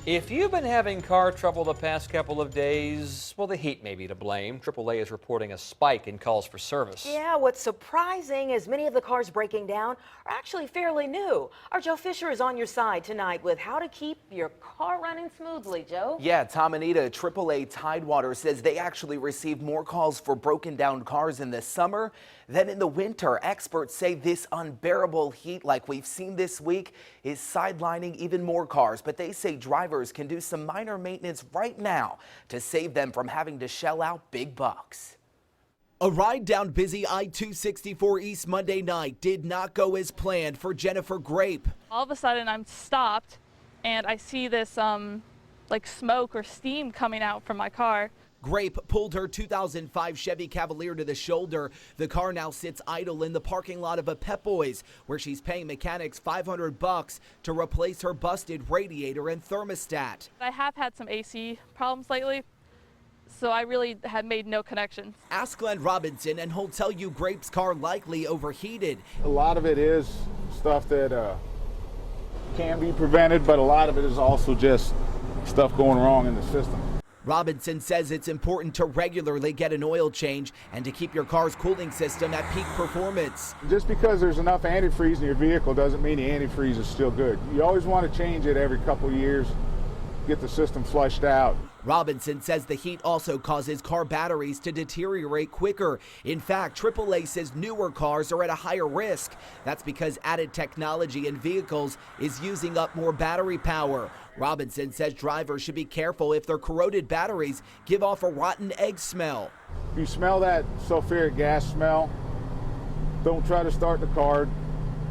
If you've been having car trouble the past couple of days, well, the heat may be to blame. AAA is reporting a spike in calls for service. Yeah, what's surprising is many of the cars breaking down are actually fairly new. Our Joe Fisher is on your side tonight with how to keep your car running smoothly, Joe. Yeah, Tom and Anita, AAA Tidewater says they actually received more calls for broken down cars in the summer than in the winter. Experts say this unbearable heat like we've seen this week is sidelining even more cars, but they say drivers can do some minor maintenance right now to save them from having to shell out big bucks. A ride down busy I-264 East Monday night did not go as planned for Jennifer Grape. All of a sudden I'm stopped and I see this like smoke or steam coming out from my car. Grape pulled her 2005 Chevy Cavalier to the shoulder. The car now sits idle in the parking lot of a Pep Boys, where she's paying mechanics $500 to replace her busted radiator and thermostat. I have had some AC problems lately, so I really had made no connections. Ask Glenn Robinson and he'll tell you Grape's car likely overheated. A lot of it is stuff that can be prevented, but a lot of it is also just stuff going wrong in the system. Robinson says it's important to regularly get an oil change and to keep your car's cooling system at peak performance. Just because there's enough antifreeze in your vehicle doesn't mean the antifreeze is still good. You always want to change it every couple of years, get the system flushed out. Robinson says the heat also causes car batteries to deteriorate quicker. In fact, AAA says newer cars are at a higher risk. That's because added technology in vehicles is using up more battery power. Robinson says drivers should be careful if their corroded batteries give off a rotten egg smell. If you smell that sulfuric gas smell, don't try to start the car.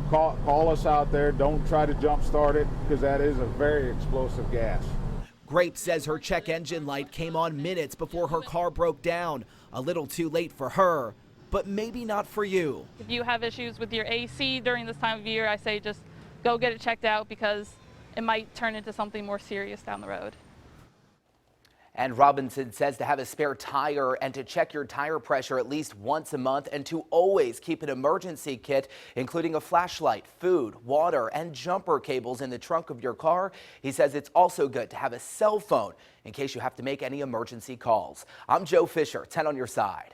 Call us out there. Don't try to jump start it, because that is a very explosive gas. Grape says her check engine light came on minutes before her car broke down. A little too late for her, but maybe not for you. If you have issues with your AC during this time of year, I say just go get it checked out because it might turn into something more serious down the road. And Robinson says to have a spare tire and to check your tire pressure at least once a month, and to always keep an emergency kit, including a flashlight, food, water, and jumper cables in the trunk of your car. He says it's also good to have a cell phone in case you have to make any emergency calls. I'm Joe Fisher, 10 on your side.